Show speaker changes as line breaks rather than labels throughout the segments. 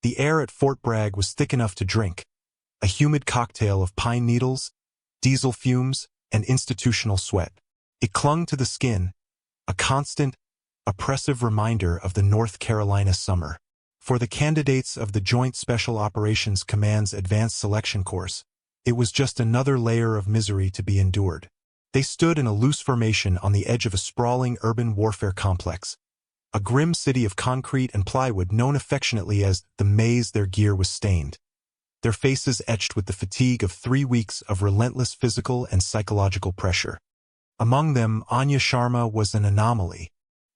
The air at Fort Bragg was thick enough to drink, a humid cocktail of pine needles, diesel fumes, and institutional sweat. It clung to the skin, a constant, oppressive reminder of the North Carolina summer. For the candidates of the Joint Special Operations Command's Advanced Selection Course, it was just another layer of misery to be endured. They stood in a loose formation on the edge of a sprawling urban warfare complex, a grim city of concrete and plywood known affectionately as the maze. Their gear was stained, their faces etched with the fatigue of 3 weeks of relentless physical and psychological pressure. Among them, Ana Sharma was an anomaly.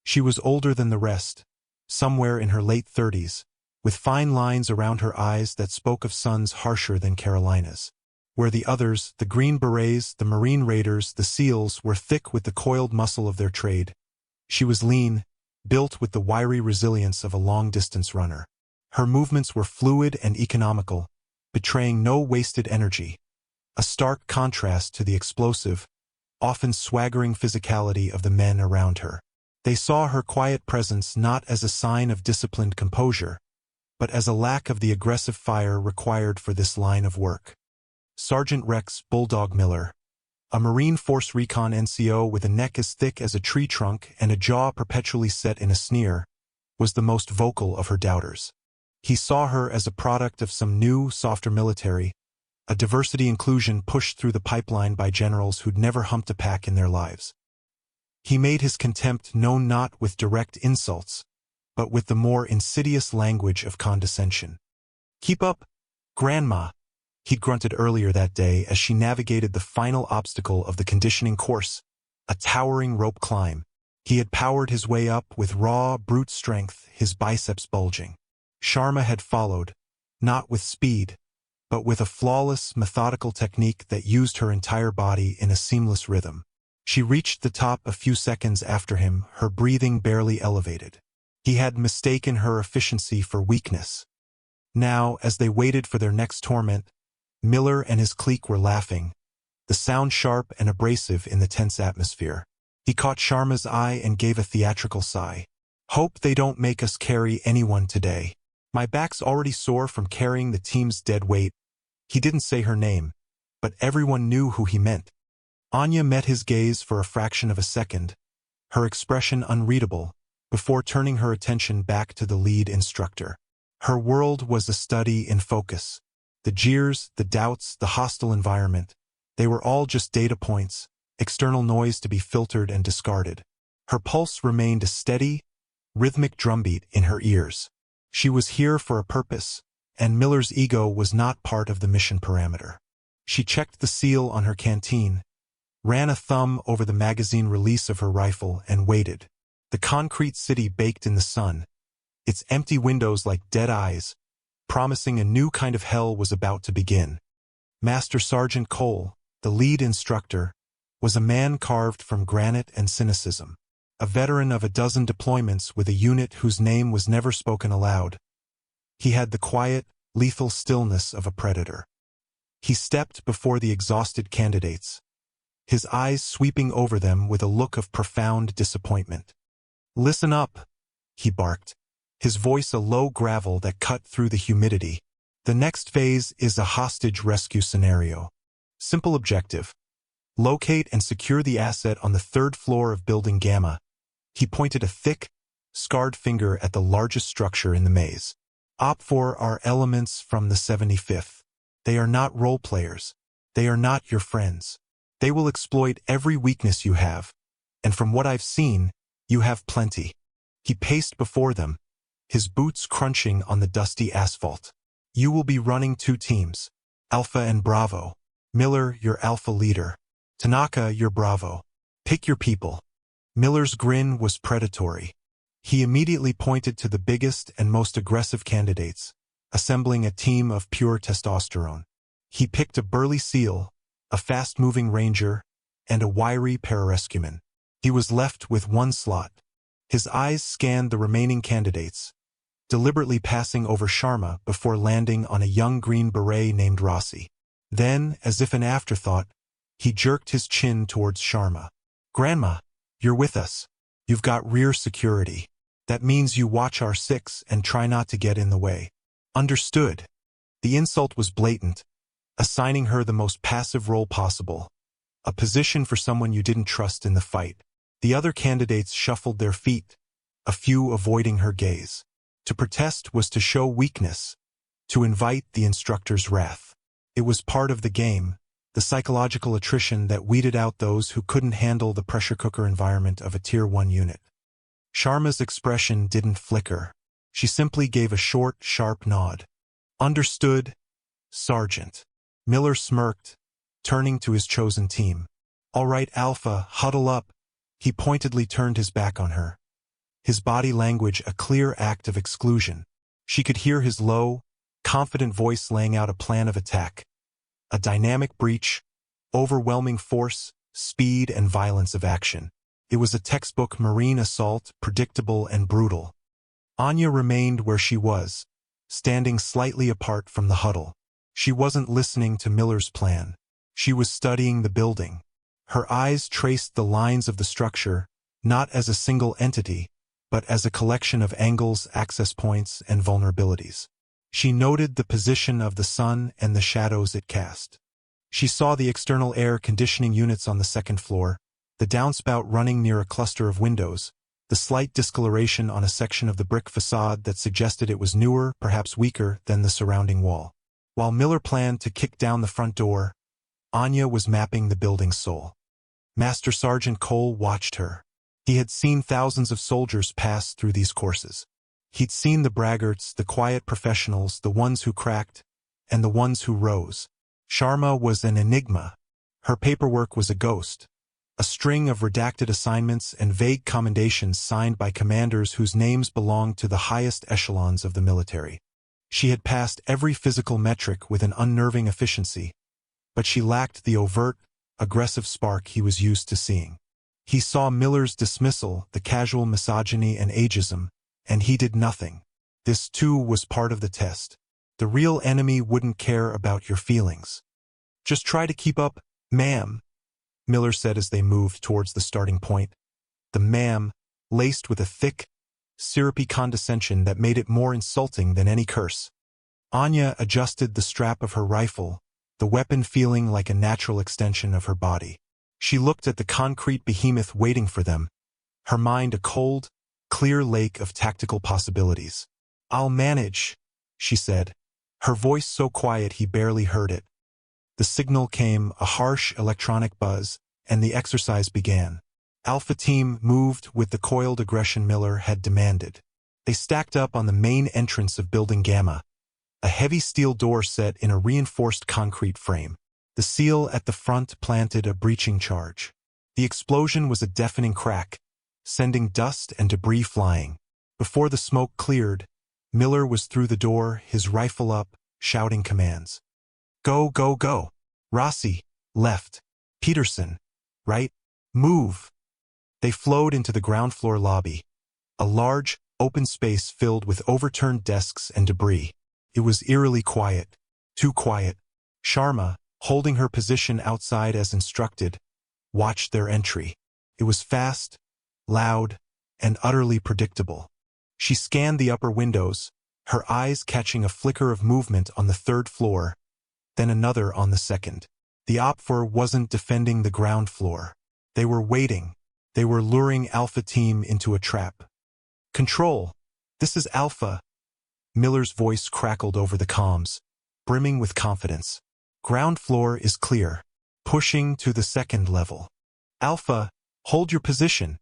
She was older than the rest, somewhere in her late 30s, with fine lines around her eyes that spoke of suns harsher than Carolina's. Where the others, the Green Berets, the Marine Raiders, the SEALs, were thick with the coiled muscle of their trade, she was lean, built with the wiry resilience of a long-distance runner. Her movements were fluid and economical, betraying no wasted energy, a stark contrast to the explosive, often swaggering physicality of the men around her. They saw her quiet presence not as a sign of disciplined composure, but as a lack of the aggressive fire required for this line of work. Sergeant Rex Bulldog Miller, a Marine Force Recon NCO with a neck as thick as a tree trunk and a jaw perpetually set in a sneer, was the most vocal of her doubters. He saw her as a product of some new, softer military, a diversity inclusion pushed through the pipeline by generals who'd never humped a pack in their lives. He made his contempt known not with direct insults, but with the more insidious language of condescension. "Keep up, Grandma," he'd grunted earlier that day as she navigated the final obstacle of the conditioning course, a towering rope climb. He had powered his way up with raw, brute strength, his biceps bulging. Sharma had followed, not with speed, but with a flawless, methodical technique that used her entire body in a seamless rhythm. She reached the top a few seconds after him, her breathing barely elevated. He had mistaken her efficiency for weakness. Now, as they waited for their next torment, Miller and his clique were laughing, the sound sharp and abrasive in the tense atmosphere. He caught Sharma's eye and gave a theatrical sigh. "Hope they don't make us carry anyone today. My back's already sore from carrying the team's dead weight." He didn't say her name, but everyone knew who he meant. Anya met his gaze for a fraction of a second, her expression unreadable, before turning her attention back to the lead instructor. Her world was a study in focus. The jeers, the doubts, the hostile environment, they were all just data points, external noise to be filtered and discarded. Her pulse remained a steady, rhythmic drumbeat in her ears. She was here for a purpose, and Miller's ego was not part of the mission parameter. She checked the seal on her canteen, ran a thumb over the magazine release of her rifle, and waited. The concrete city baked in the sun, its empty windows like dead eyes, promising a new kind of hell was about to begin. Master Sergeant Cole, the lead instructor, was a man carved from granite and cynicism, a veteran of a dozen deployments with a unit whose name was never spoken aloud. He had the quiet, lethal stillness of a predator. He stepped before the exhausted candidates, his eyes sweeping over them with a look of profound disappointment. "Listen up," he barked, his voice a low gravel that cut through the humidity. "The next phase is a hostage rescue scenario. Simple objective: locate and secure the asset on the 3rd floor of Building Gamma." He pointed a thick, scarred finger at the largest structure in the maze. "OPFOR are elements from the 75th. They are not role players. They are not your friends. They will exploit every weakness you have, and from what I've seen, you have plenty." He paced before them, his boots crunching on the dusty asphalt. "You will be running 2 teams, Alpha and Bravo. Miller, your Alpha leader. Tanaka, your Bravo. Pick your people." Miller's grin was predatory. He immediately pointed to the biggest and most aggressive candidates, assembling a team of pure testosterone. He picked a burly SEAL, a fast-moving Ranger, and a wiry pararescueman. He was left with 1 slot. His eyes scanned the remaining candidates, deliberately passing over Sharma before landing on a young Green Beret named Rossi. Then, as if an afterthought, he jerked his chin towards Sharma. "Grandma, you're with us. You've got rear security. That means you watch our 6 and try not to get in the way." Understood. The insult was blatant, assigning her the most passive role possible, a position for someone you didn't trust in the fight. The other candidates shuffled their feet, a few avoiding her gaze. To protest was to show weakness, to invite the instructor's wrath. It was part of the game, the psychological attrition that weeded out those who couldn't handle the pressure cooker environment of a Tier 1 unit. Sharma's expression didn't flicker. She simply gave a short, sharp nod. Understood, Sergeant. Miller smirked, turning to his chosen team. All right, Alpha, huddle up. He pointedly turned his back on her, his body language a clear act of exclusion. She could hear his low, confident voice laying out a plan of attack. A dynamic breach, overwhelming force, speed, and violence of action. It was a textbook marine assault, predictable and brutal. Anya remained where she was, standing slightly apart from the huddle. She wasn't listening to Miller's plan. She was studying the building. Her eyes traced the lines of the structure, not as a single entity, but as a collection of angles, access points, and vulnerabilities. She noted the position of the sun and the shadows it cast. She saw the external air conditioning units on the second floor, the downspout running near a cluster of windows, the slight discoloration on a section of the brick facade that suggested it was newer, perhaps weaker, than the surrounding wall. While Miller planned to kick down the front door, Anya was mapping the building's soul. Master Sergeant Cole watched her. He had seen thousands of soldiers pass through these courses. He'd seen the braggarts, the quiet professionals, the ones who cracked, and the ones who rose. Sharma was an enigma. Her paperwork was a ghost, a string of redacted assignments and vague commendations signed by commanders whose names belonged to the highest echelons of the military. She had passed every physical metric with an unnerving efficiency, but she lacked the overt, aggressive spark he was used to seeing. He saw Miller's dismissal, the casual misogyny and ageism, and he did nothing. This too was part of the test. The real enemy wouldn't care about your feelings. Just try to keep up, ma'am, Miller said as they moved towards the starting point. The ma'am, laced with a thick, syrupy condescension that made it more insulting than any curse. Anya adjusted the strap of her rifle, the weapon feeling like a natural extension of her body. She looked at the concrete behemoth waiting for them, her mind a cold, clear lake of tactical possibilities. I'll manage, she said, her voice so quiet he barely heard it. The signal came, a harsh electronic buzz, and the exercise began. Alpha Team moved with the coiled aggression Miller had demanded. They stacked up on the main entrance of Building Gamma, a heavy steel door set in a reinforced concrete frame. The seal at the front planted a breaching charge. The explosion was a deafening crack, sending dust and debris flying. Before the smoke cleared, Miller was through the door, his rifle up, shouting commands. Go, go, go. Rossi, left. Peterson, right. Move. They flowed into the ground floor lobby, a large, open space filled with overturned desks and debris. It was eerily quiet. Too quiet. Sharma, holding her position outside as instructed, watched their entry. It was fast, loud, and utterly predictable. She scanned the upper windows, her eyes catching a flicker of movement on the third floor, then another on the second. The OPFOR wasn't defending the ground floor. They were waiting. They were luring Alpha Team into a trap. Control, this is Alpha. Miller's voice crackled over the comms, brimming with confidence. Ground floor is clear. Pushing to the second level. Alpha, hold your position,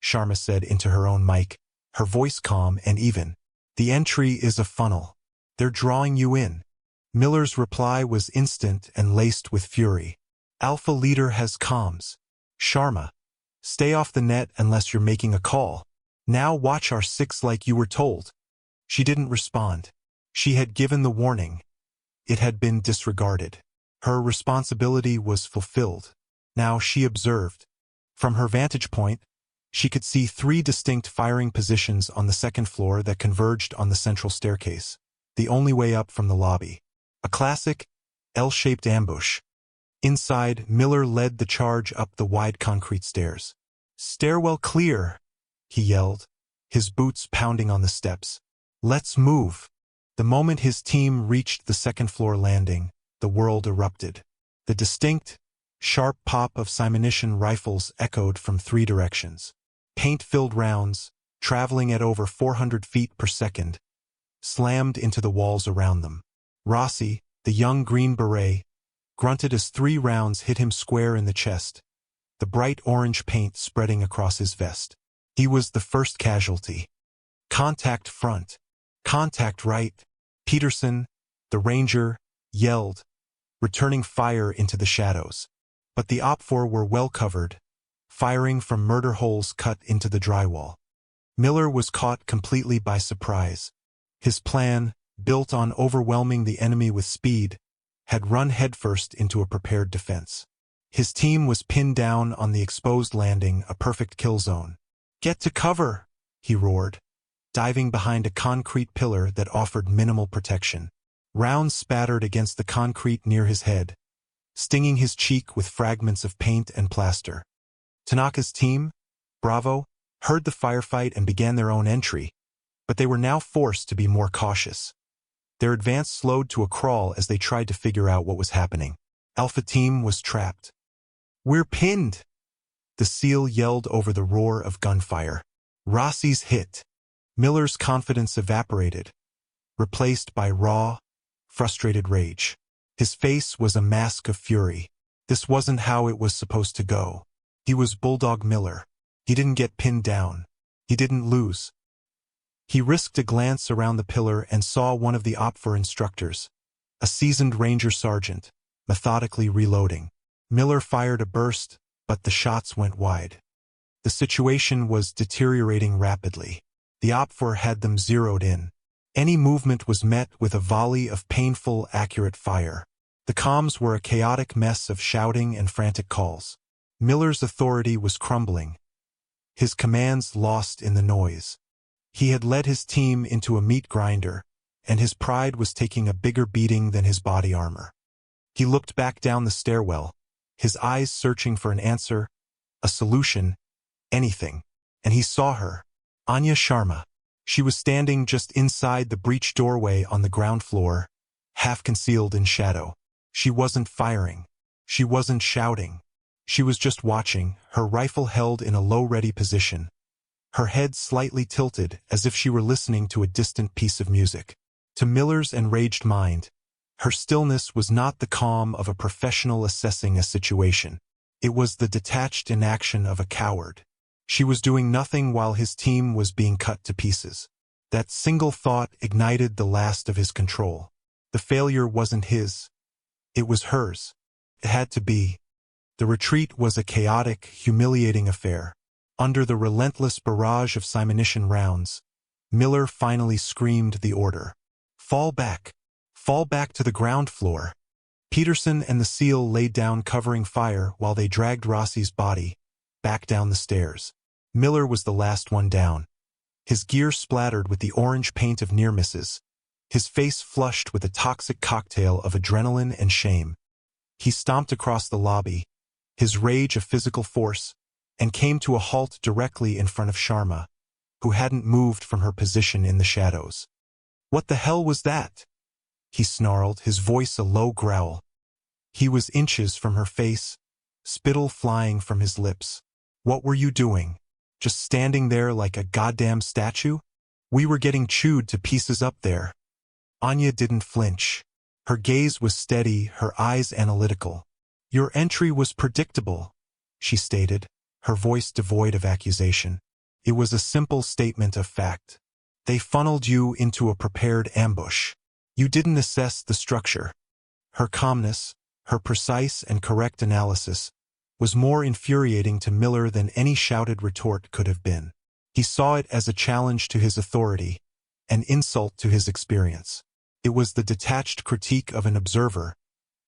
Sharma said into her own mic, her voice calm and even. The entry is a funnel. They're drawing you in. Miller's reply was instant and laced with fury. Alpha leader has comms. Sharma, stay off the net unless you're making a call. Now watch our six like you were told. She didn't respond. She had given the warning. It had been disregarded. Her responsibility was fulfilled. Now she observed. From her vantage point, she could see 3 distinct firing positions on the second floor that converged on the central staircase, the only way up from the lobby. A classic, L-shaped ambush. Inside, Miller led the charge up the wide concrete stairs. Stairwell clear, he yelled, his boots pounding on the steps. Let's move. The moment his team reached the second-floor landing, the world erupted. The distinct, sharp pop of simunition rifles echoed from 3 directions. Paint-filled rounds, traveling at over 400 feet per second, slammed into the walls around them. Rossi, the young Green Beret, grunted as 3 rounds hit him square in the chest, the bright orange paint spreading across his vest. He was the first casualty. Contact front. Contact right. Peterson, the ranger, yelled, returning fire into the shadows. But the OPFOR were well covered, firing from murder holes cut into the drywall. Miller was caught completely by surprise. His plan, built on overwhelming the enemy with speed, had run headfirst into a prepared defense. His team was pinned down on the exposed landing, a perfect kill zone. "Get to cover!" he roared, diving behind a concrete pillar that offered minimal protection. Rounds spattered against the concrete near his head, stinging his cheek with fragments of paint and plaster. Tanaka's team, Bravo, heard the firefight and began their own entry, but they were now forced to be more cautious. Their advance slowed to a crawl as they tried to figure out what was happening. Alpha Team was trapped. "We're pinned!" The SEAL yelled over the roar of gunfire. Rossi's hit. Miller's confidence evaporated, replaced by raw, frustrated rage. His face was a mask of fury. This wasn't how it was supposed to go. He was Bulldog Miller. He didn't get pinned down. He didn't lose. He risked a glance around the pillar and saw one of the OPFOR instructors, a seasoned ranger sergeant, methodically reloading. Miller fired a burst, but the shots went wide. The situation was deteriorating rapidly. The OPFOR had them zeroed in. Any movement was met with a volley of painful, accurate fire. The comms were a chaotic mess of shouting and frantic calls. Miller's authority was crumbling, his commands lost in the noise. He had led his team into a meat grinder, and his pride was taking a bigger beating than his body armor. He looked back down the stairwell, his eyes searching for an answer, a solution, anything. And he saw her, Ana Sharma. She was standing just inside the breached doorway on the ground floor, half concealed in shadow. She wasn't firing. She wasn't shouting. She was just watching, her rifle held in a low-ready position, her head slightly tilted as if she were listening to a distant piece of music. To Miller's enraged mind, her stillness was not the calm of a professional assessing a situation. It was the detached inaction of a coward. She was doing nothing while his team was being cut to pieces. That single thought ignited the last of his control. The failure wasn't his. It was hers. It had to be. The retreat was a chaotic, humiliating affair. Under the relentless barrage of simunition rounds, Miller finally screamed the order. "Fall back. Fall back to the ground floor." Peterson and the SEAL laid down covering fire while they dragged Rossi's body back down the stairs. Miller was the last one down. His gear splattered with the orange paint of near misses, his face flushed with a toxic cocktail of adrenaline and shame. He stomped across the lobby, his rage a physical force, and came to a halt directly in front of Sharma, who hadn't moved from her position in the shadows. "What the hell was that?" he snarled, his voice a low growl. He was inches from her face, spittle flying from his lips. "What were you doing? Just standing there like a goddamn statue? We were getting chewed to pieces up there." Anya didn't flinch. Her gaze was steady, her eyes analytical. "Your entry was predictable," she stated, her voice devoid of accusation. It was a simple statement of fact. "They funneled you into a prepared ambush. You didn't assess the structure." Her calmness, her precise and correct analysis, was more infuriating to Miller than any shouted retort could have been. He saw it as a challenge to his authority, an insult to his experience. It was the detached critique of an observer,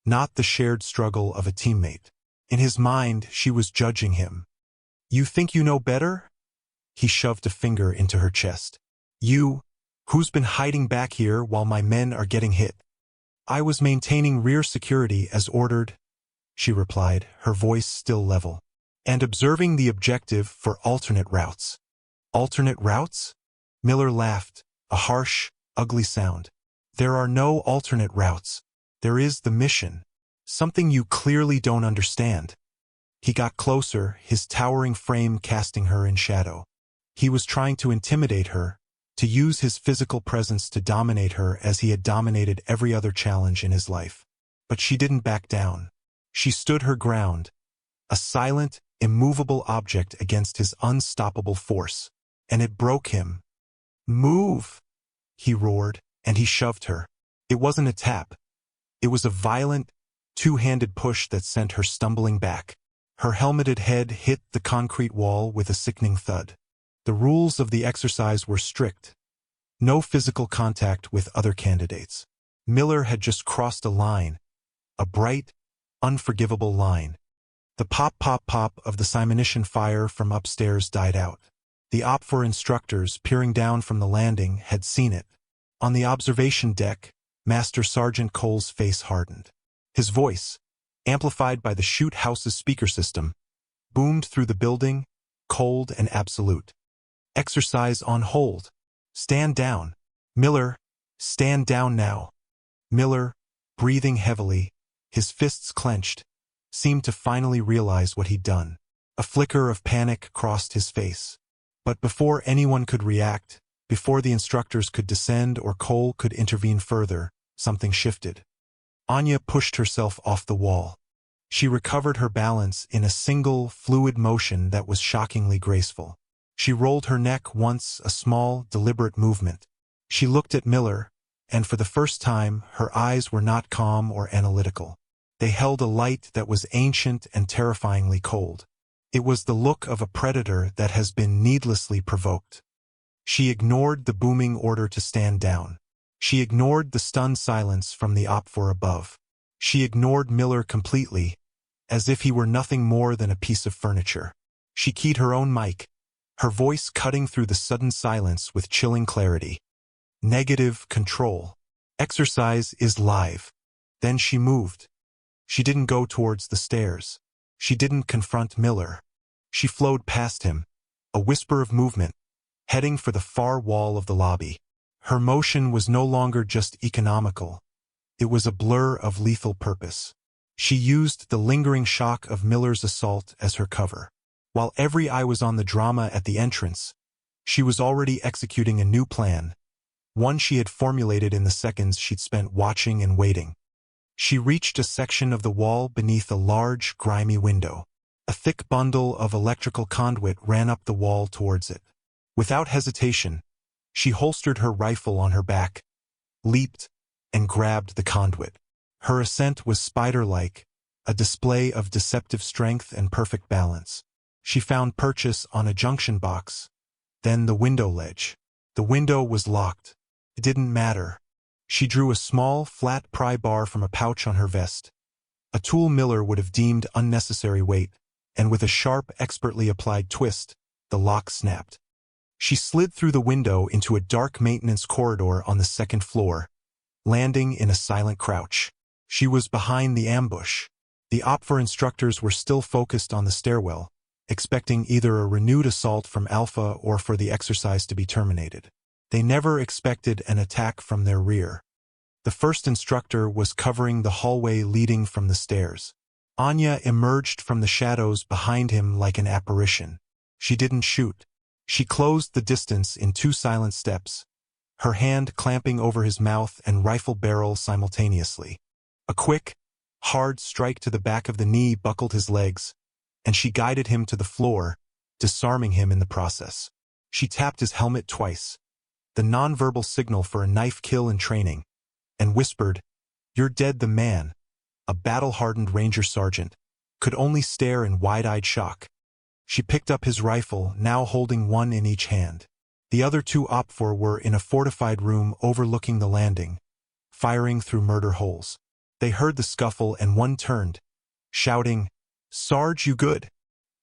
not the shared struggle of a teammate. In his mind, she was judging him. "You think you know better?" He shoved a finger into her chest. "You, who's been hiding back here while my men are getting hit?" "I was maintaining rear security as ordered," she replied, her voice still level. "And observing the objective for alternate routes." "Alternate routes?" Miller laughed, a harsh, ugly sound. There are no alternate routes. There is the mission. Something you clearly don't understand. He got closer, his towering frame casting her in shadow. He was trying to intimidate her, to use his physical presence to dominate her as he had dominated every other challenge in his life. But she didn't back down. She stood her ground, a silent, immovable object against his unstoppable force. And it broke him. "Move!" he roared, and he shoved her. It wasn't a tap. It was a violent, two-handed push that sent her stumbling back. Her helmeted head hit the concrete wall with a sickening thud. The rules of the exercise were strict. No physical contact with other candidates. Miller had just crossed a line, a bright, unforgivable line. The pop-pop-pop of the simunition fire from upstairs died out. The OPFOR instructors, peering down from the landing, had seen it. On the observation deck, Master Sergeant Cole's face hardened. His voice, amplified by the shoot house's speaker system, boomed through the building, cold and absolute. "Exercise on hold. Stand down. Miller, stand down now." Miller, breathing heavily, his fists clenched, seemed to finally realize what he'd done. A flicker of panic crossed his face. But before anyone could react, before the instructors could descend or Cole could intervene further, something shifted. Anya pushed herself off the wall. She recovered her balance in a single, fluid motion that was shockingly graceful. She rolled her neck once, a small, deliberate movement. She looked at Miller, and for the first time, her eyes were not calm or analytical. They held a light that was ancient and terrifyingly cold. It was the look of a predator that has been needlessly provoked. She ignored the booming order to stand down. She ignored the stunned silence from the OPFOR above. She ignored Miller completely, as if he were nothing more than a piece of furniture. She keyed her own mic, her voice cutting through the sudden silence with chilling clarity. "Negative control. Exercise is live." Then she moved. She didn't go towards the stairs. She didn't confront Miller. She flowed past him, a whisper of movement, heading for the far wall of the lobby. Her motion was no longer just economical. It was a blur of lethal purpose. She used the lingering shock of Miller's assault as her cover. While every eye was on the drama at the entrance, she was already executing a new plan, one she had formulated in the seconds she'd spent watching and waiting. She reached a section of the wall beneath a large, grimy window. A thick bundle of electrical conduit ran up the wall towards it. Without hesitation, she holstered her rifle on her back, leaped, and grabbed the conduit. Her ascent was spider-like, a display of deceptive strength and perfect balance. She found purchase on a junction box, then the window ledge. The window was locked. It didn't matter. She drew a small, flat pry bar from a pouch on her vest, a tool Miller would have deemed unnecessary weight, and with a sharp, expertly applied twist, the lock snapped. She slid through the window into a dark maintenance corridor on the second floor, landing in a silent crouch. She was behind the ambush. The OPFOR instructors were still focused on the stairwell, expecting either a renewed assault from Alpha or for the exercise to be terminated. They never expected an attack from their rear. The first instructor was covering the hallway leading from the stairs. Anya emerged from the shadows behind him like an apparition. She didn't shoot. She closed the distance in 2 silent steps, her hand clamping over his mouth and rifle barrel simultaneously. A quick, hard strike to the back of the knee buckled his legs, and she guided him to the floor, disarming him in the process. She tapped his helmet twice, the nonverbal signal for a knife kill in training, and whispered, "You're dead." The man, a battle-hardened ranger sergeant, could only stare in wide-eyed shock. She picked up his rifle, now holding one in each hand. The other 2 OPFOR were in a fortified room overlooking the landing, firing through murder holes. They heard the scuffle and one turned, shouting, "Sarge, you good?"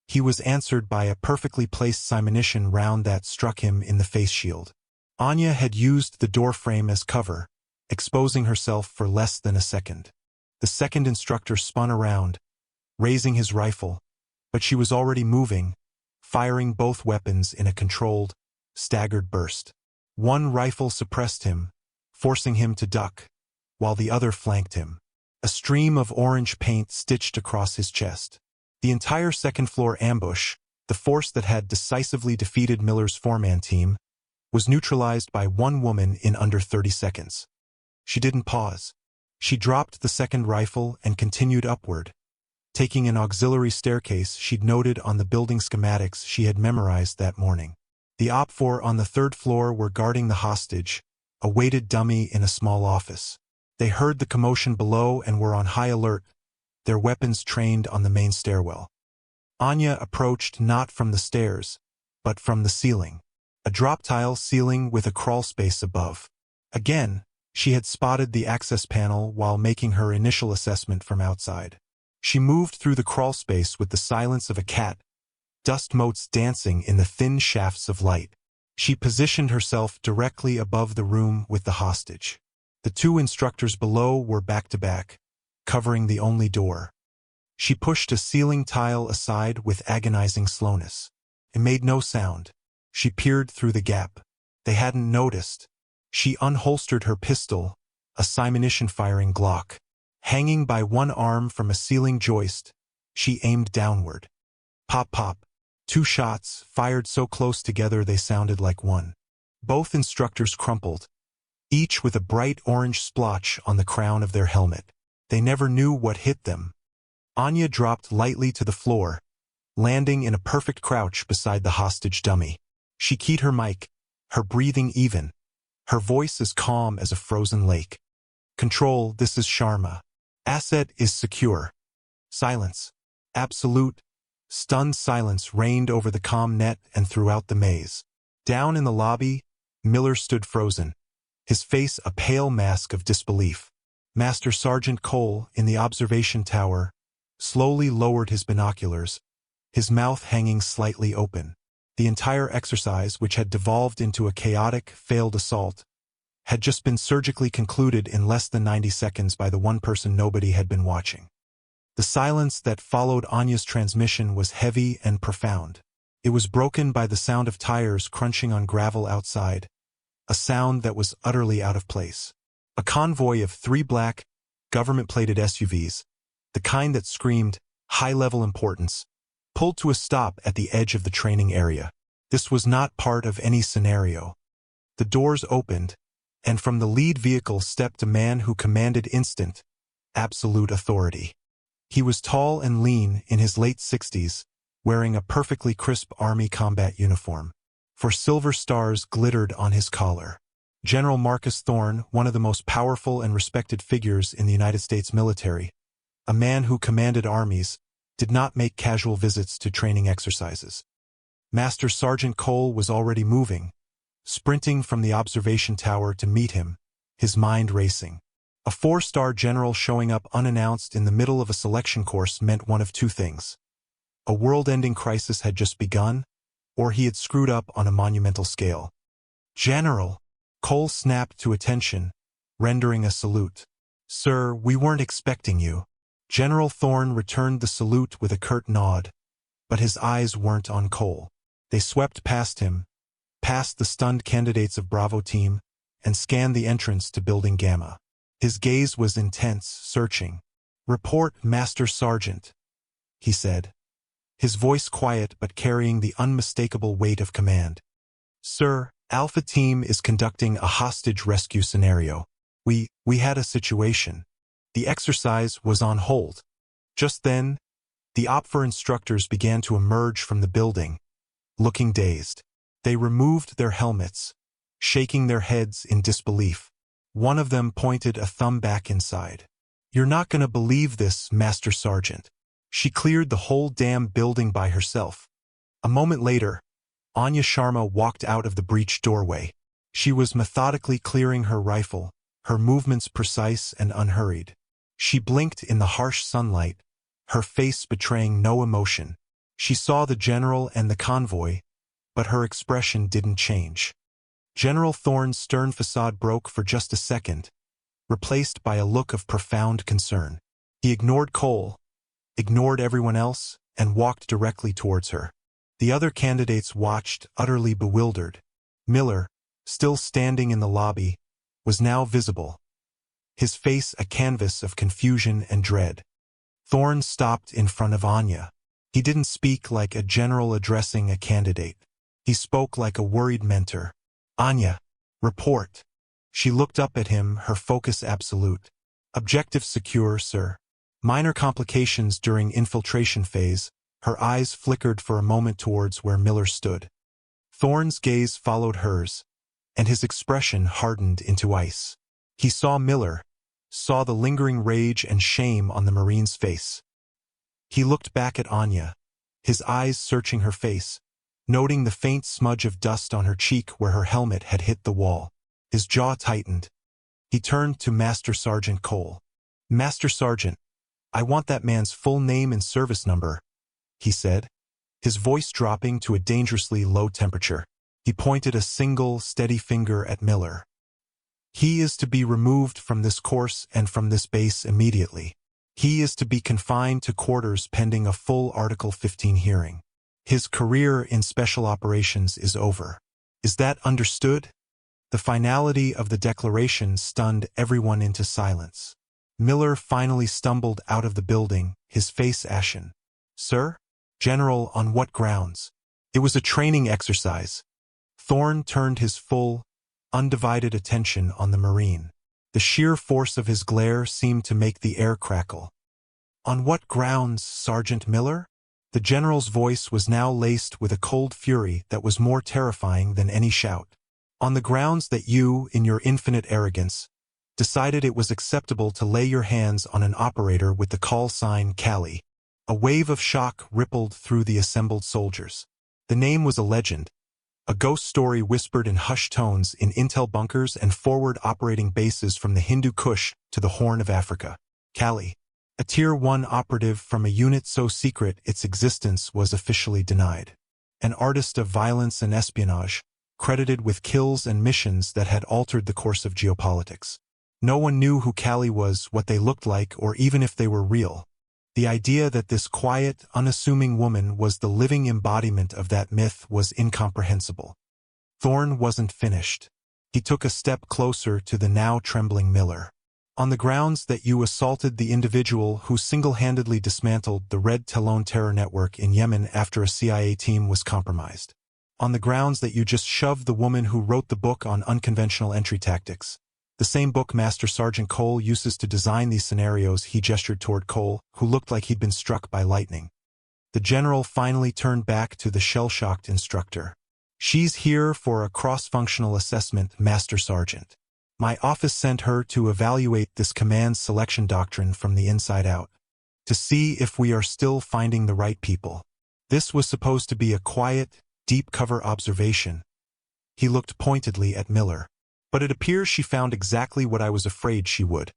He was answered by a perfectly placed simunition round that struck him in the face shield. Anya had used the door frame as cover, exposing herself for less than a second. The second instructor spun around, raising his rifle, but she was already moving, firing both weapons in a controlled, staggered burst. One rifle suppressed him, forcing him to duck, while the other flanked him. A stream of orange paint stitched across his chest. The entire second-floor ambush, the force that had decisively defeated Miller's four-man team, was neutralized by one woman in under 30 seconds. She didn't pause. She dropped the second rifle and continued upward, taking an auxiliary staircase she'd noted on the building schematics she had memorized that morning. The OPFOR on the third floor were guarding the hostage, a weighted dummy in a small office. They heard the commotion below and were on high alert, their weapons trained on the main stairwell. Anya approached not from the stairs, but from the ceiling. A drop-tile ceiling with a crawlspace above. Again, she had spotted the access panel while making her initial assessment from outside. She moved through the crawlspace with the silence of a cat, dust motes dancing in the thin shafts of light. She positioned herself directly above the room with the hostage. The two instructors below were back-to-back, covering the only door. She pushed a ceiling tile aside with agonizing slowness. It made no sound. She peered through the gap. They hadn't noticed. She unholstered her pistol, a simunition-firing Glock. Hanging by one arm from a ceiling joist, she aimed downward. Pop, pop. 2 shots, fired so close together they sounded like one. Both instructors crumpled, each with a bright orange splotch on the crown of their helmet. They never knew what hit them. Anya dropped lightly to the floor, landing in a perfect crouch beside the hostage dummy. She keyed her mic, her breathing even, her voice as calm as a frozen lake. "Control, this is Sharma. Asset is secure." Silence. Absolute, stunned silence reigned over the comm net and throughout the maze. Down in the lobby, Miller stood frozen, his face a pale mask of disbelief. Master Sergeant Cole, in the observation tower, slowly lowered his binoculars, his mouth hanging slightly open. The entire exercise, which had devolved into a chaotic, failed assault, had just been surgically concluded in less than 90 seconds by the one person nobody had been watching. The silence that followed Anya's transmission was heavy and profound. It was broken by the sound of tires crunching on gravel outside, a sound that was utterly out of place. A convoy of 3 black, government-plated SUVs, the kind that screamed, high-level importance, pulled to a stop at the edge of the training area. This was not part of any scenario. The doors opened, and from the lead vehicle stepped a man who commanded instant, absolute authority. He was tall and lean, in his late 60s, wearing a perfectly crisp Army combat uniform. 4 silver stars glittered on his collar. General Marcus Thorne, one of the most powerful and respected figures in the United States military, a man who commanded armies, did not make casual visits to training exercises. Master Sergeant Cole was already moving, sprinting from the observation tower to meet him, his mind racing. A 4-star general showing up unannounced in the middle of a selection course meant one of 2 things. A world-ending crisis had just begun, or he had screwed up on a monumental scale. "General!" Cole snapped to attention, rendering a salute. "Sir, we weren't expecting you." General Thorne returned the salute with a curt nod, but his eyes weren't on Cole. They swept past him, past the stunned candidates of Bravo Team, and scanned the entrance to Building Gamma. His gaze was intense, searching. "Report, Master Sergeant," he said, his voice quiet but carrying the unmistakable weight of command. "Sir, Alpha Team is conducting a hostage rescue scenario. We had a situation. The exercise was on hold." Just then, the OPFOR instructors began to emerge from the building, looking dazed. They removed their helmets, shaking their heads in disbelief. One of them pointed a thumb back inside. "You're not gonna believe this, Master Sergeant." She cleared the whole damn building by herself. A moment later, Ana Sharma walked out of the breached doorway. She was methodically clearing her rifle, her movements precise and unhurried. She blinked in the harsh sunlight, her face betraying no emotion. She saw the general and the convoy, but her expression didn't change. General Thorne's stern facade broke for just a second, replaced by a look of profound concern. He ignored Cole, ignored everyone else, and walked directly towards her. The other candidates watched, utterly bewildered. Miller, still standing in the lobby, was now visible, his face a canvas of confusion and dread. Thorne stopped in front of Anya. He didn't speak like a general addressing a candidate. He spoke like a worried mentor. "Anya, report." She looked up at him, her focus absolute. "Objective secure, sir. Minor complications during infiltration phase." Her eyes flickered for a moment towards where Miller stood. Thorne's gaze followed hers, and his expression hardened into ice. He saw Miller, saw the lingering rage and shame on the Marine's face. He looked back at Anya, his eyes searching her face, noting the faint smudge of dust on her cheek where her helmet had hit the wall. His jaw tightened. He turned to Master Sergeant Cole. "Master Sergeant, I want that man's full name and service number," he said, his voice dropping to a dangerously low temperature. He pointed a single, steady finger at Miller. "He is to be removed from this course and from this base immediately. He is to be confined to quarters pending a full Article 15 hearing. His career in special operations is over. Is that understood?" The finality of the declaration stunned everyone into silence. Miller finally stumbled out of the building, his face ashen. "Sir? General, on what grounds?" "It was a training exercise." Thorne turned his full, undivided attention on the Marine. The sheer force of his glare seemed to make the air crackle. "On what grounds, Sergeant Miller?" The general's voice was now laced with a cold fury that was more terrifying than any shout. "On the grounds that you, in your infinite arrogance, decided it was acceptable to lay your hands on an operator with the call sign Calli." A wave of shock rippled through the assembled soldiers. The name was a legend, a ghost story whispered in hushed tones in intel bunkers and forward operating bases from the Hindu Kush to the Horn of Africa. Calli, a Tier 1 operative from a unit so secret its existence was officially denied. An artist of violence and espionage, credited with kills and missions that had altered the course of geopolitics. No one knew who Calli was, what they looked like, or even if they were real. The idea that this quiet, unassuming woman was the living embodiment of that myth was incomprehensible. Thorne wasn't finished. He took a step closer to the now trembling Miller. "On the grounds that you assaulted the individual who single-handedly dismantled the Red Talon terror network in Yemen after a CIA team was compromised. On the grounds that you just shoved the woman who wrote the book on unconventional entry tactics. The same book Master Sergeant Cole uses to design these scenarios." He gestured toward Cole, who looked like he'd been struck by lightning. The general finally turned back to the shell-shocked instructor. "She's here for a cross-functional assessment, Master Sergeant. My office sent her to evaluate this command selection doctrine from the inside out, to see if we are still finding the right people. This was supposed to be a quiet, deep-cover observation." He looked pointedly at Miller. "But it appears she found exactly what I was afraid she would.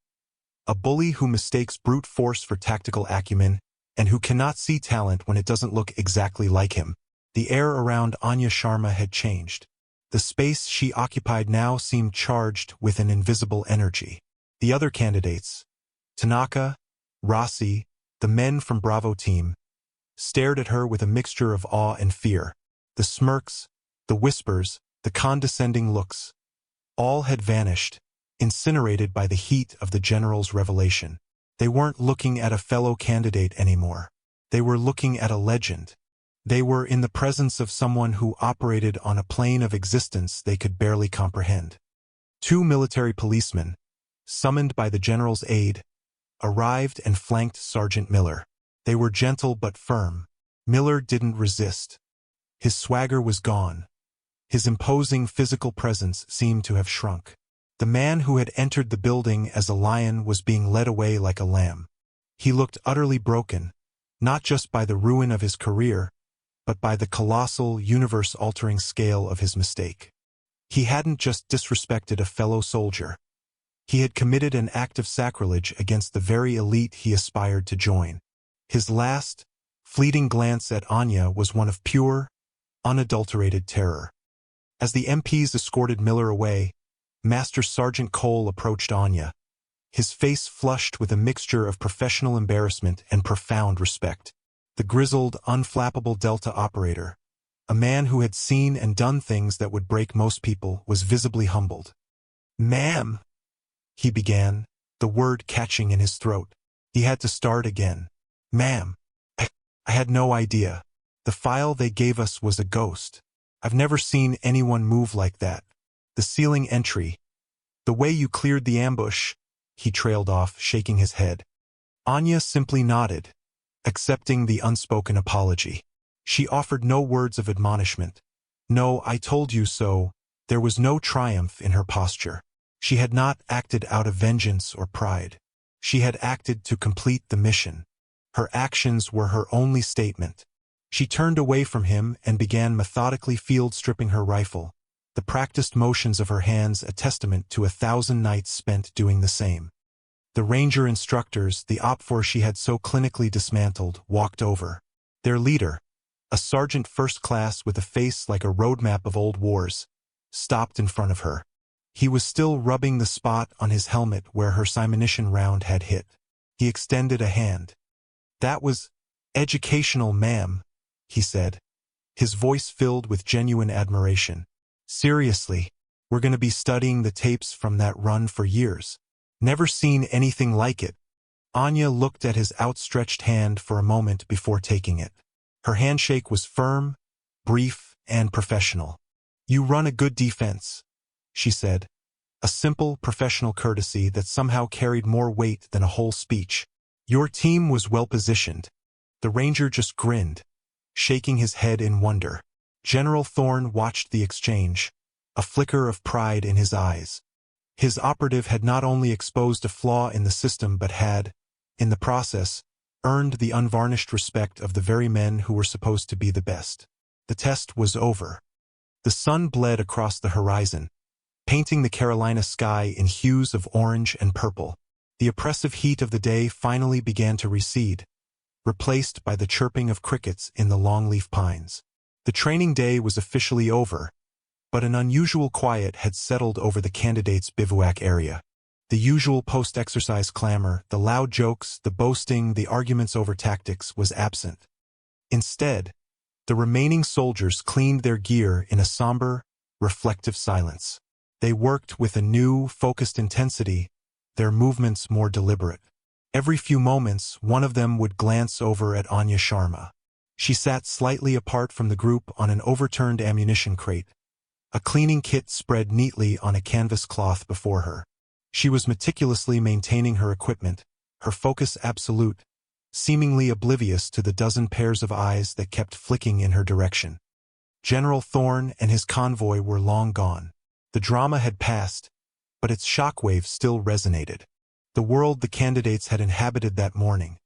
A bully who mistakes brute force for tactical acumen, and who cannot see talent when it doesn't look exactly like him." The air around Ana Sharma had changed. The space she occupied now seemed charged with an invisible energy. The other candidates, Tanaka, Rossi, the men from Bravo team, stared at her with a mixture of awe and fear. The smirks, the whispers, the condescending looks, all had vanished, incinerated by the heat of the general's revelation. They weren't looking at a fellow candidate anymore. They were looking at a legend. They were in the presence of someone who operated on a plane of existence they could barely comprehend. Two military policemen, summoned by the general's aide, arrived and flanked Sergeant Miller. They were gentle but firm. Miller didn't resist. His swagger was gone. His imposing physical presence seemed to have shrunk. The man who had entered the building as a lion was being led away like a lamb. He looked utterly broken, not just by the ruin of his career, but by the colossal, universe-altering scale of his mistake. He hadn't just disrespected a fellow soldier. He had committed an act of sacrilege against the very elite he aspired to join. His last, fleeting glance at Anya was one of pure, unadulterated terror. As the MPs escorted Miller away, Master Sergeant Cole approached Anya, his face flushed with a mixture of professional embarrassment and profound respect. The grizzled, unflappable Delta operator, a man who had seen and done things that would break most people, was visibly humbled. "Ma'am," he began, the word catching in his throat. He had to start again. "Ma'am, I had no idea. The file they gave us was a ghost. I've never seen anyone move like that. The ceiling entry. The way you cleared the ambush," he trailed off, shaking his head. Anya simply nodded, accepting the unspoken apology. She offered no words of admonishment. No "I told you so." There was no triumph in her posture. She had not acted out of vengeance or pride. She had acted to complete the mission. Her actions were her only statement. She turned away from him and began methodically field-stripping her rifle, the practiced motions of her hands a testament to 1,000 nights spent doing the same. The ranger instructors, the OPFOR she had so clinically dismantled, walked over. Their leader, a sergeant first class with a face like a roadmap of old wars, stopped in front of her. He was still rubbing the spot on his helmet where her simunition round had hit. He extended a hand. "That was educational, ma'am," he said, his voice filled with genuine admiration. "Seriously, we're going to be studying the tapes from that run for years. Never seen anything like it." Anya looked at his outstretched hand for a moment before taking it. Her handshake was firm, brief, and professional. "You run a good defense," she said, a simple, professional courtesy that somehow carried more weight than a whole speech. "Your team was well-positioned." The ranger just grinned, shaking his head in wonder. General Thorne watched the exchange, a flicker of pride in his eyes. His operative had not only exposed a flaw in the system but had, in the process, earned the unvarnished respect of the very men who were supposed to be the best. The test was over. The sun bled across the horizon, painting the Carolina sky in hues of orange and purple. The oppressive heat of the day finally began to recede, replaced by the chirping of crickets in the longleaf pines. The training day was officially over, but an unusual quiet had settled over the candidates' bivouac area. The usual post-exercise clamor, the loud jokes, the boasting, the arguments over tactics was absent. Instead, the remaining soldiers cleaned their gear in a somber, reflective silence. They worked with a new, focused intensity, their movements more deliberate. Every few moments, one of them would glance over at Ana Sharma. She sat slightly apart from the group on an overturned ammunition crate, a cleaning kit spread neatly on a canvas cloth before her. She was meticulously maintaining her equipment, her focus absolute, seemingly oblivious to the dozen pairs of eyes that kept flicking in her direction. General Thorne and his convoy were long gone. The drama had passed, but its shockwaves still resonated. The world the candidates had inhabited that morning,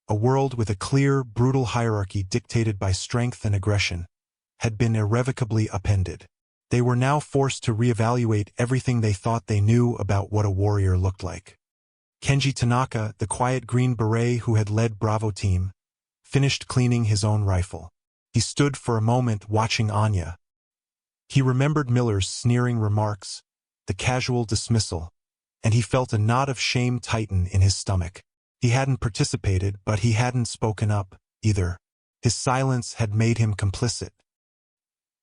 a world with a clear, brutal hierarchy dictated by strength and aggression, had been irrevocably upended. They were now forced to reevaluate everything they thought they knew about what a warrior looked like. Kenji Tanaka, the quiet green beret who had led Bravo Team, finished cleaning his own rifle. He stood for a moment watching Anya. He remembered Miller's sneering remarks, the casual dismissal, and he felt a knot of shame tighten in his stomach. He hadn't participated, but he hadn't spoken up, either. His silence had made him complicit.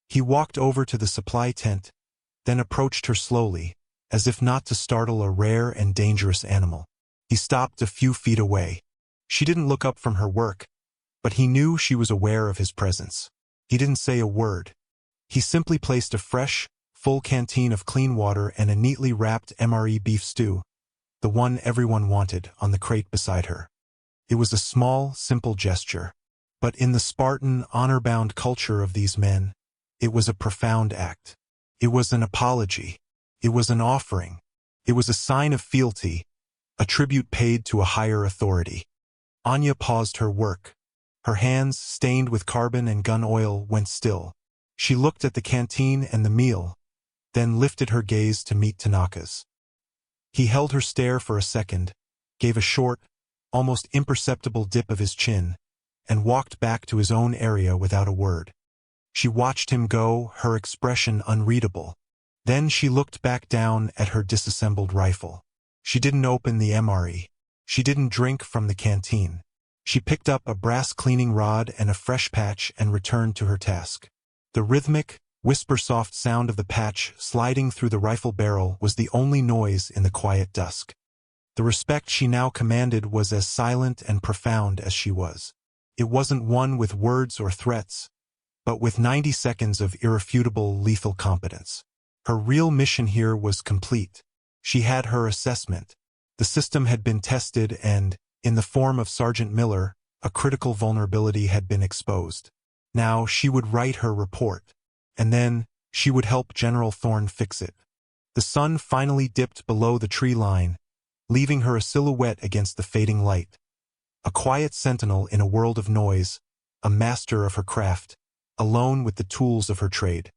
He walked over to the supply tent, then approached her slowly, as if not to startle a rare and dangerous animal. He stopped a few feet away. She didn't look up from her work, but he knew she was aware of his presence. He didn't say a word. He simply placed a fresh, full canteen of clean water and a neatly wrapped MRE beef stew, the one everyone wanted, on the crate beside her. It was a small, simple gesture, but in the Spartan, honor-bound culture of these men, it was a profound act. It was an apology. It was an offering. It was a sign of fealty, a tribute paid to a higher authority. Anya paused her work. Her hands, stained with carbon and gun oil, went still. She looked at the canteen and the meal, then lifted her gaze to meet Tanaka's. He held her stare for a second, gave a short, almost imperceptible dip of his chin, and walked back to his own area without a word. She watched him go, her expression unreadable. Then she looked back down at her disassembled rifle. She didn't open the MRE. She didn't drink from the canteen. She picked up a brass cleaning rod and a fresh patch and returned to her task. The rhythmic, Whisper-soft sound of the patch sliding through the rifle barrel was the only noise in the quiet dusk. The respect she now commanded was as silent and profound as she was. It wasn't won with words or threats, but with 90 seconds of irrefutable lethal competence. Her real mission here was complete. She had her assessment. The system had been tested and, in the form of Sergeant Miller, a critical vulnerability had been exposed. Now she would write her report, and then she would help General Thorne fix it. The sun finally dipped below the tree line, leaving her a silhouette against the fading light. A quiet sentinel in a world of noise, a master of her craft, alone with the tools of her trade.